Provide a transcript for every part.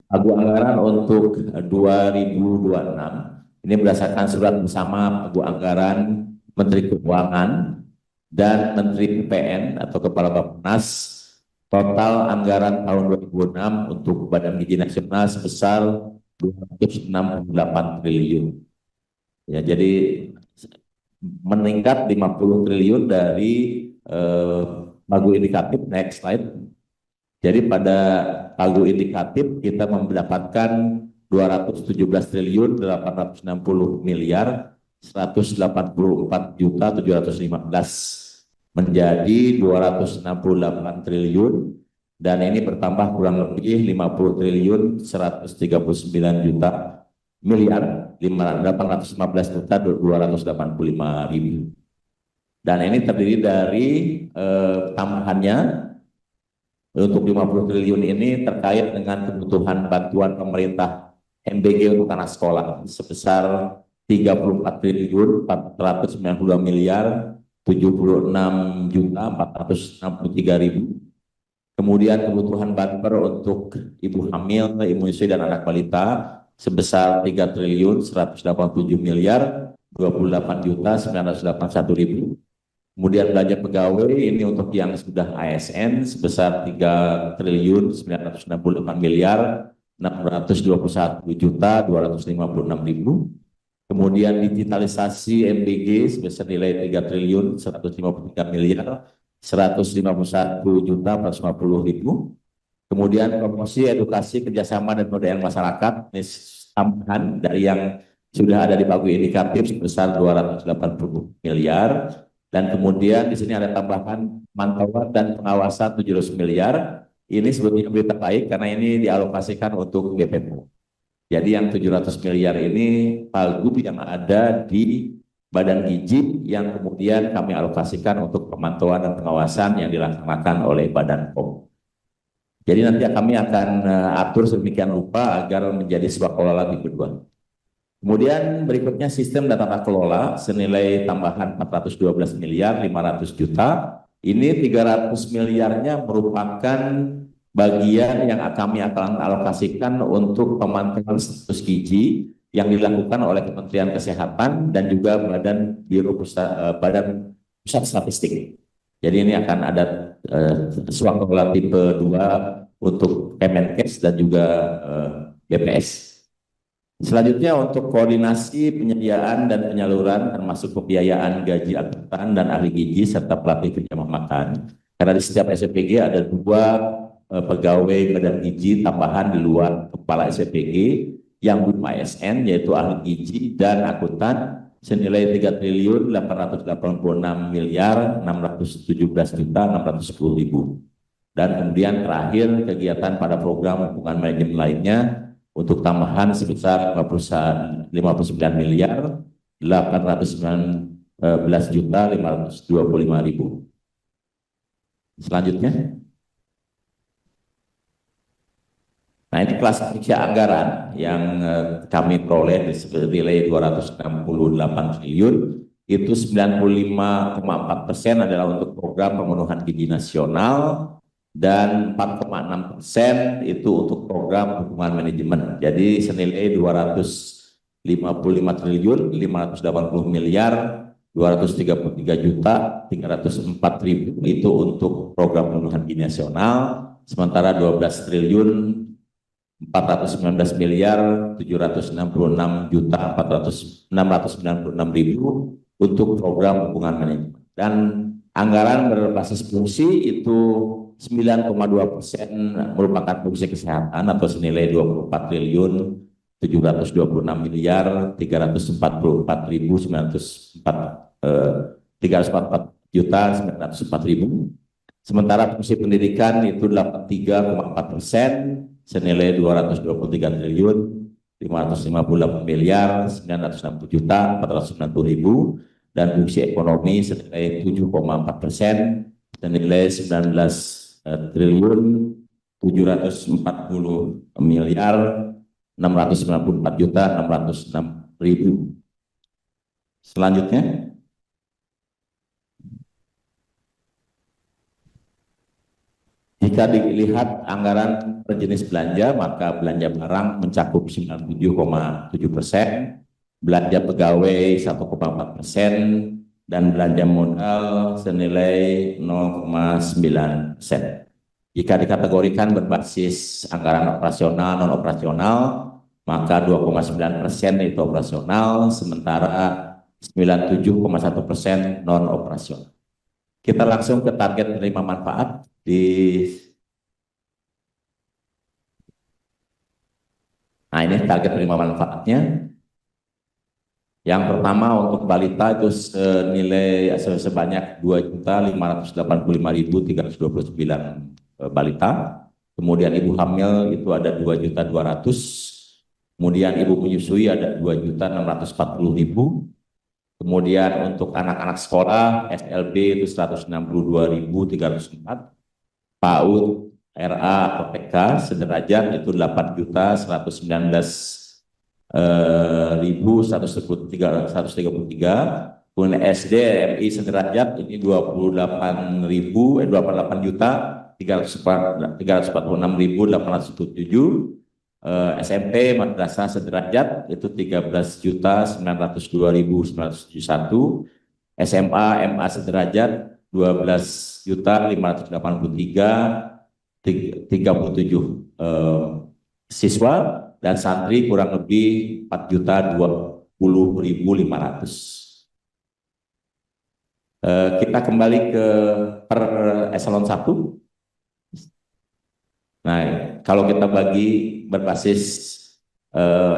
pagu anggaran untuk 2026 ini berdasarkan surat bersama pagu anggaran Menteri Keuangan dan Menteri PPN atau Kepala Bappenas. Total anggaran tahun 2006 untuk Badan Gizi Nasional sebesar 268 triliun. Ya, jadi meningkat 50 triliun dari pagu indikatif. Next slide. Jadi pada pagu indikatif kita mendapatkan 217 triliun 860 miliar 184 juta 715 menjadi 268 triliun, dan ini bertambah kurang lebih 50 triliun 139 juta miliar 815 juta 285 ribu. Dan ini terdiri dari tambahannya untuk 50 triliun ini terkait dengan kebutuhan bantuan pemerintah MBG untuk anak sekolah sebesar 34 triliun 492 miliar 76 juta 463 ribu. Kemudian kebutuhan bumper untuk ibu hamil, ibu menyusui dan anak balita sebesar 3 triliun 187 miliar 28 juta 981 ribu. Kemudian belanja pegawai ini untuk yang sudah ASN sebesar 3 triliun 968 miliar 621 juta 256 ribu. Kemudian digitalisasi MBG sebesar nilai 3 triliun 153 miliar 151 juta 450 ribu. Kemudian promosi edukasi kerjasama dan pemberdayaan masyarakat ini tambahan dari yang sudah ada di pagu indikatif sebesar 280 miliar. Dan kemudian di sini ada tambahan mantauan dan pengawasan 700 miliar. Ini sebetulnya berita baik karena ini dialokasikan untuk BPOM. Jadi yang 700 miliar ini pagu yang ada di Badan Gizi yang kemudian kami alokasikan untuk pemantauan dan pengawasan yang dilaksanakan oleh Badan POM. Jadi nanti kami akan atur sedemikian rupa agar menjadi sebuah kelola tipe 2. Kemudian berikutnya sistem data kelola senilai tambahan 412 miliar 500 juta. Ini 300 miliarnya merupakan bagian yang kami akan alokasikan untuk pemantauan status gizi yang dilakukan oleh Kementerian Kesehatan dan juga Badan Badan Pusat Statistik. Jadi ini akan ada swaklola tipe 2 untuk Kemenkes dan juga BPS. Selanjutnya untuk koordinasi penyediaan dan penyaluran termasuk pembiayaan gaji akuntan dan ahli gizi serta pelatih penjamah makan. Karena di setiap SPG ada 2 pegawai badan gizi tambahan di luar kepala SPG yang belum ASN yaitu ahli gizi dan akuntan senilai 3 triliun 886 miliar 617 juta 610 ribu. Dan kemudian terakhir kegiatan pada program hubungan manajemen lainnya untuk tambahan sebesar 59 miliar 819 juta 525 ribu. Selanjutnya. Nah ini klasifikasi anggaran yang kami peroleh nilai 268 triliun, itu 95,4% adalah untuk program pemenuhan gizi nasional dan 4,6% itu untuk program hubungan manajemen. Jadi senilai 255 triliun 580 miliar 233 juta 304 ribu itu untuk program pemenuhan gizi nasional, sementara 12 triliun 419 miliar 766 juta 696 ribu untuk program hubungan manajemen. Dan anggaran berbasis fungsi itu 9,2% merupakan fungsi kesehatan atau senilai 24 triliun 726 miliar 344 ribu 344 juta 904 ribu. Sementara fungsi pendidikan itu 83,4% senilai 223 triliun 558 miliar 960 juta 490 ribu, dan fungsi ekonomi senilai 7,4% senilai 19 triliun 740 miliar 694 juta 606 ribu. Selanjutnya. Jika dilihat anggaran per jenis belanja, maka belanja barang mencakup 97,7%, belanja pegawai 1,4%, dan belanja modal senilai 0,9%. Jika dikategorikan berbasis anggaran operasional non-operasional, maka 2,9% itu operasional, sementara 97,1% non-operasional. Kita langsung ke target penerima manfaat Nah, ini target penerima manfaatnya. Yang pertama untuk balita itu senilai sebanyak 2.585.329 balita. Kemudian ibu hamil itu ada 2.200.000. Kemudian ibu menyusui ada 2.640.000. Kemudian untuk anak-anak sekolah SLB itu 162.304. PAUD, RA atau PK sederajat itu 8.133.133. Kemudian SD MI sederajat ini 28.346.807. SMP madrasah sederajat itu 13.902.971. SMA MA sederajat 12.583.37 siswa, dan santri kurang lebih 4.020.500. Kita kembali ke per eselon 1. Nah, kalau kita bagi berbasis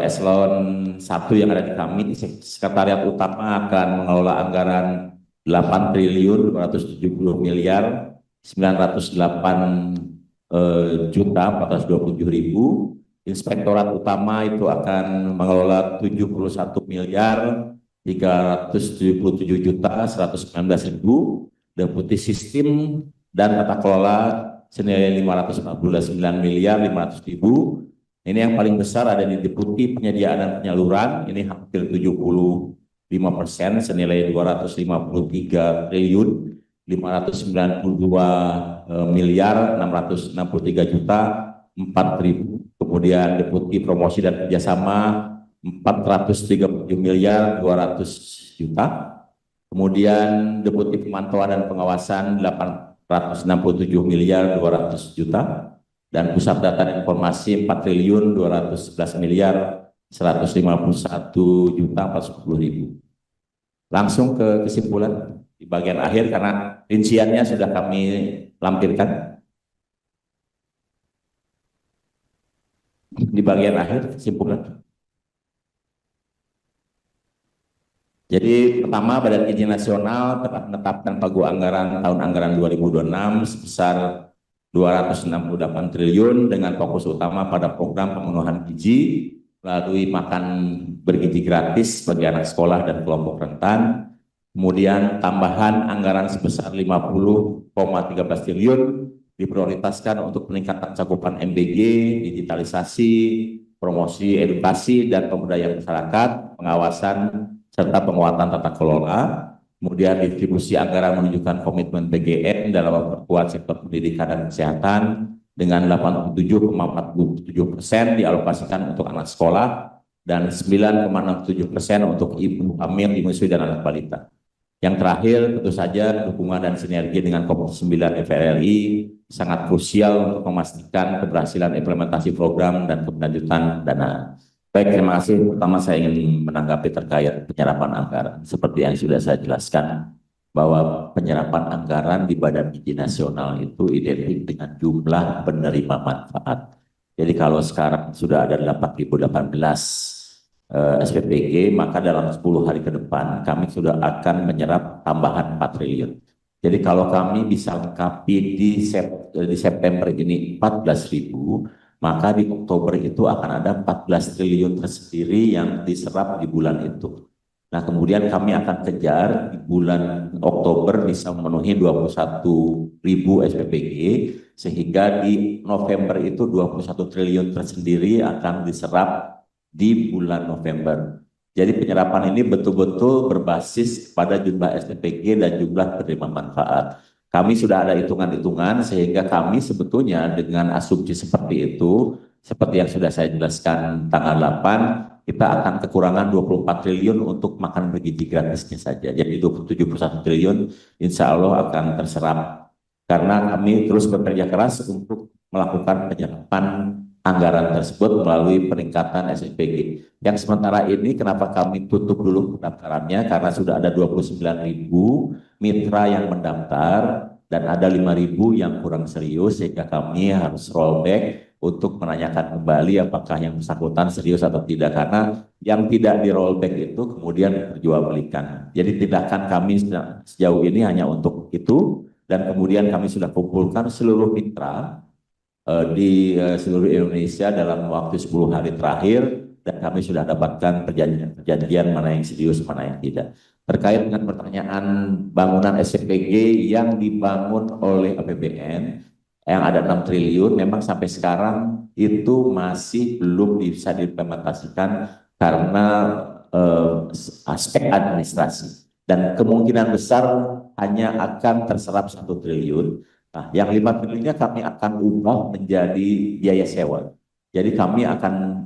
eselon 1 yang ada di kami, sekretariat utama akan mengelola anggaran 8.908.427.000. Inspektorat utama itu akan mengelola 71.377.119.000. Deputi sistem dan tata kelola senilai 549.500.000. Ini yang paling besar ada di deputi penyediaan dan penyaluran, ini hampir 75% senilai 253.352.663.004.000. Kemudian deputi promosi dan kerjasama 437.200.000. Kemudian deputi pemantauan dan pengawasan 867.200.000. Dan pusat data dan informasi 4.211.151.410.000. Langsung ke kesimpulan di bagian akhir karena rinciannya sudah kami lampirkan. Di bagian akhir kesimpulan. Jadi pertama, Badan Izin Nasional telah menetapkan pagu anggaran tahun anggaran 2026 sebesar 268 triliun dengan fokus utama pada program pemenuhan gizi melalui makan bergizi gratis bagi anak sekolah dan kelompok rentan. Kemudian tambahan anggaran sebesar 50,13 triliun diprioritaskan untuk peningkatan cakupan MBG, digitalisasi, promosi edukasi dan pemberdayaan masyarakat, pengawasan serta penguatan tata kelola. Kemudian distribusi anggaran menunjukkan komitmen PGN dalam memperkuat sektor pendidikan dan kesehatan dengan 87,47% dialokasikan untuk anak sekolah dan 9,67% untuk ibu hamil, menyusui dan anak balita. Yang terakhir tentu saja dukungan dan sinergi dengan Komisi 9 DPR RI sangat krusial untuk memastikan keberhasilan implementasi program dan keberlanjutan dana. Baik, terima kasih. Pertama saya ingin menanggapi terkait penyerapan anggaran. Seperti yang sudah saya jelaskan, bahwa penyerapan anggaran di Badan Izin Nasional itu identik dengan jumlah penerima manfaat. Jadi kalau sekarang sudah ada 8.018 SPPG, maka dalam 10 hari ke depan kami sudah akan menyerap tambahan 4 triliun. Jadi kalau kami bisa lengkapi di September ini 14.000, maka di Oktober itu akan ada 14 triliun tersendiri yang diserap di bulan itu. Nah, kemudian kami akan kejar di bulan Oktober bisa memenuhi 21.000 SPPG, sehingga di November itu 21 triliun tersendiri akan diserap di bulan November. Jadi penyerapan ini betul-betul berbasis pada jumlah SPPG dan jumlah penerima manfaat. Kami sudah ada hitungan-hitungan sehingga kami sebetulnya dengan asumsi seperti itu, seperti yang sudah saya jelaskan tanggal 8, kita akan kekurangan 24 triliun untuk makan bergizi gratisnya saja. Jadi 71 triliun insya Allah akan terserap. Karena kami terus bekerja keras untuk melakukan penyerapan anggaran tersebut melalui peningkatan SPG. Yang sementara ini kenapa kami tutup dulu pendaftarannya, karena sudah ada 29.000 mitra yang mendaftar dan ada 5.000 yang kurang serius, sehingga kami harus rollback untuk menanyakan kembali apakah yang bersangkutan serius atau tidak, karena yang tidak di rollback itu kemudian diperjualbelikan. Jadi tindakan kami sejauh ini hanya untuk itu, dan kemudian kami sudah kumpulkan seluruh mitra di seluruh Indonesia dalam waktu 10 hari terakhir, dan kami sudah dapatkan perjanjian mana yang serius, mana yang tidak. Terkait dengan pertanyaan bangunan SPG yang dibangun oleh APBN yang ada 6 triliun, memang sampai sekarang itu masih belum bisa diimplementasikan karena aspek administrasi, dan kemungkinan besar hanya akan terserap 1 triliun. Nah, yang 5 triliunnya kami akan ubah menjadi biaya sewa. Jadi kami akan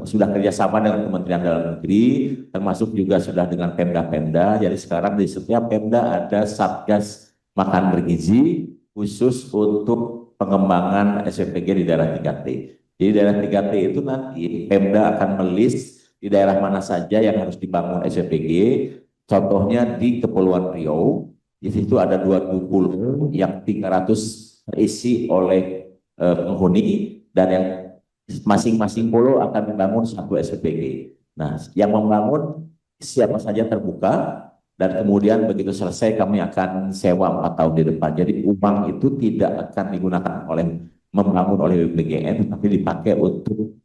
sudah kerjasama dengan Kementerian Dalam Negeri, termasuk juga sudah dengan Pemda-Pemda. Jadi sekarang di setiap Pemda ada Satgas Makan Bergizi khusus untuk pengembangan SPG di daerah 3T. Di daerah 3T itu nanti Pemda akan melis di daerah mana saja yang harus dibangun SPG. Contohnya di Kepulauan Riau, di situ ada 2 pulau yang 300 terisi oleh penghuni, dan yang masing-masing pulau akan membangun 1 SPG. Nah, yang membangun siapa saja terbuka, dan kemudian begitu selesai kami akan sewa 4 tahun di depan. Jadi uang itu tidak akan digunakan membangun oleh BPGN, tapi dipakai untuk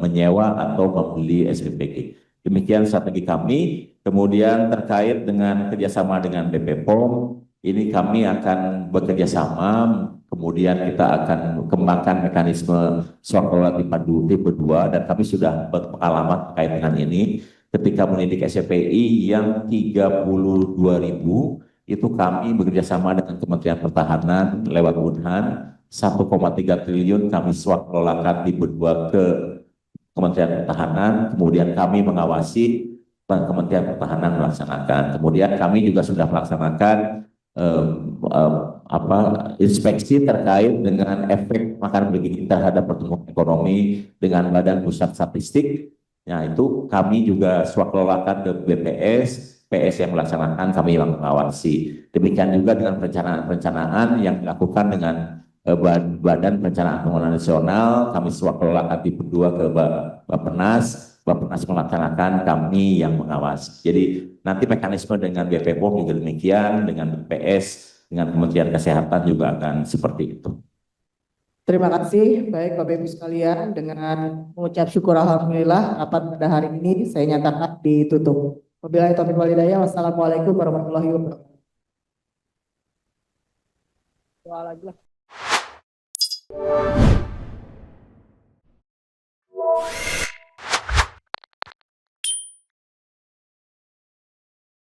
menyewa atau membeli SPG. Demikian strategi kami. Kemudian terkait dengan kerjasama dengan BP POM, ini kami akan bekerja sama. Kemudian kita akan kembangkan mekanisme swaklola tipe 2, dan kami sudah berpengalaman terkait dengan ini. Ketika mendidik SPI yang 32.000, itu kami bekerjasama dengan Kementerian Pertahanan lewat Unhan, 1,3 triliun kami swaklolakan tipe 2 ke Kementerian Pertahanan, kemudian kami mengawasi Kementerian Pertahanan melaksanakan. Kemudian kami juga sudah melaksanakan inspeksi terkait dengan efek makan bergizi terhadap pertumbuhan ekonomi dengan Badan Pusat Statistik. Nah, itu kami juga swaklolakan ke BPS, PS yang melaksanakan, kami yang mengawasi. Demikian juga dengan perencanaan yang dilakukan dengan Badan Perencanaan Pembangunan Nasional, kami swaklolakan tipe 2 ke Bappenas. Bappenas melaksanakan, kami yang mengawasi. Jadi nanti mekanisme dengan BP POM juga demikian, dengan BPS, dengan Kementerian Kesehatan juga akan seperti itu. Terima kasih, baik Bapak Ibu sekalian. Dengan mengucap syukur alhamdulillah, rapat pada hari ini saya nyatakan ditutup. Wabillahi taufiq wal hidayah. Wassalamualaikum warahmatullahi wabarakatuh.